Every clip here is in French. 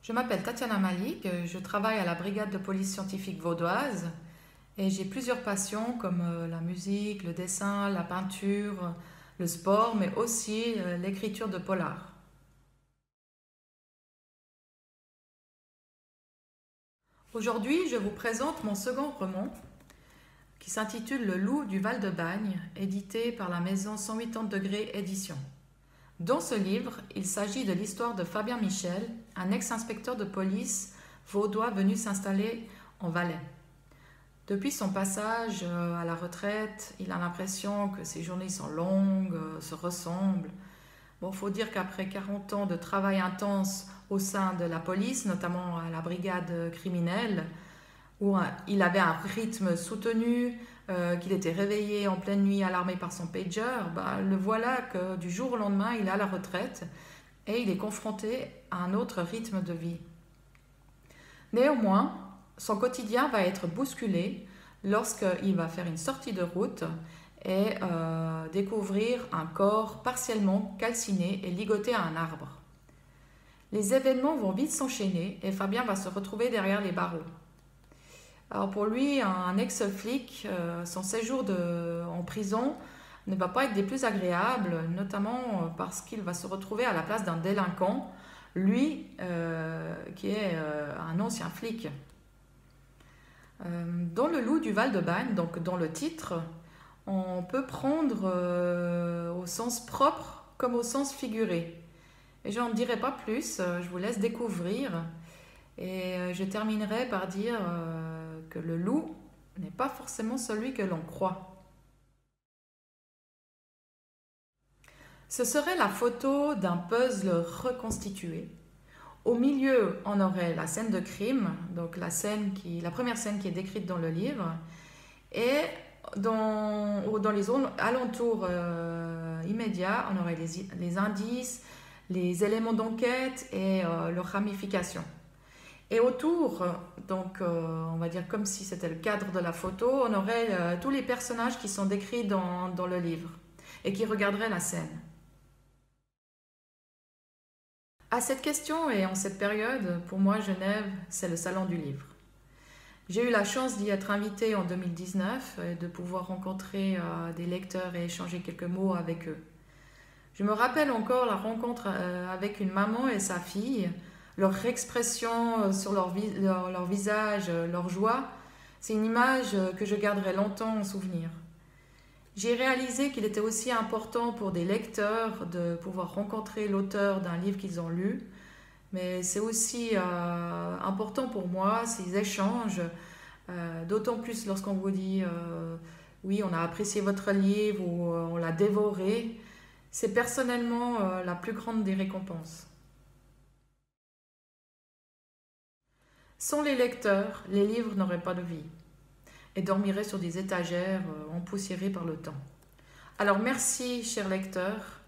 Je m'appelle Tatiana Malik, je travaille à la brigade de police scientifique vaudoise et j'ai plusieurs passions comme la musique, le dessin, la peinture, le sport, mais aussi l'écriture de polar. Aujourd'hui, je vous présente mon second roman qui s'intitule Le loup du Val-de-Bagne, édité par la maison 180 degrés éditions. Dans ce livre, il s'agit de l'histoire de Fabien Michel, un ex-inspecteur de police vaudois venu s'installer en Valais. Depuis son passage à la retraite, il a l'impression que ses journées sont longues, se ressemblent. Bon, faut dire qu'après 40 ans de travail intense au sein de la police, notamment à la brigade criminelle, où il avait un rythme soutenu, qu'il était réveillé en pleine nuit alarmé par son pager, le voilà que du jour au lendemain, il est à la retraite et il est confronté à un autre rythme de vie. Néanmoins, son quotidien va être bousculé lorsqu'il va faire une sortie de route et découvrir un corps partiellement calciné et ligoté à un arbre. Les événements vont vite s'enchaîner et Fabien va se retrouver derrière les barreaux. Alors pour lui, un ex-flic, son séjour en prison ne va pas être des plus agréables, notamment parce qu'il va se retrouver à la place d'un délinquant, lui qui est un ancien flic. Dans Le loup du Val-de-Bagne, donc dans le titre, on peut prendre au sens propre comme au sens figuré. Et je n'en dirai pas plus, je vous laisse découvrir. Et je terminerai par dire que le loup n'est pas forcément celui que l'on croit. Ce serait la photo d'un puzzle reconstitué. Au milieu, on aurait la scène de crime, donc la première scène qui est décrite dans le livre, et dans les zones alentours immédiats, on aurait les indices, les éléments d'enquête et leurs ramifications. Et autour, donc on va dire comme si c'était le cadre de la photo, on aurait tous les personnages qui sont décrits dans le livre et qui regarderaient la scène. À cette question et en cette période, pour moi, Genève, c'est le salon du livre. J'ai eu la chance d'y être invitée en 2019 et de pouvoir rencontrer des lecteurs et échanger quelques mots avec eux. Je me rappelle encore la rencontre avec une maman et sa fille, leur expression sur leur visage, leur joie. C'est une image que je garderai longtemps en souvenir. J'ai réalisé qu'il était aussi important pour des lecteurs de pouvoir rencontrer l'auteur d'un livre qu'ils ont lu, mais c'est aussi important pour moi ces échanges, d'autant plus lorsqu'on vous dit oui, on a apprécié votre livre ou on l'a dévoré. C'est personnellement la plus grande des récompenses. Sans les lecteurs, les livres n'auraient pas de vie et dormiraient sur des étagères empoussiérées par le temps. Alors merci, chers lecteurs.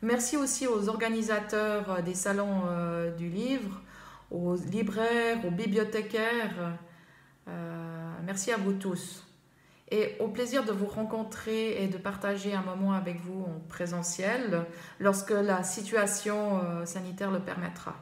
Merci aussi aux organisateurs des salons du livre, aux libraires, aux bibliothécaires. Merci à vous tous. Et au plaisir de vous rencontrer et de partager un moment avec vous en présentiel lorsque la situation sanitaire le permettra.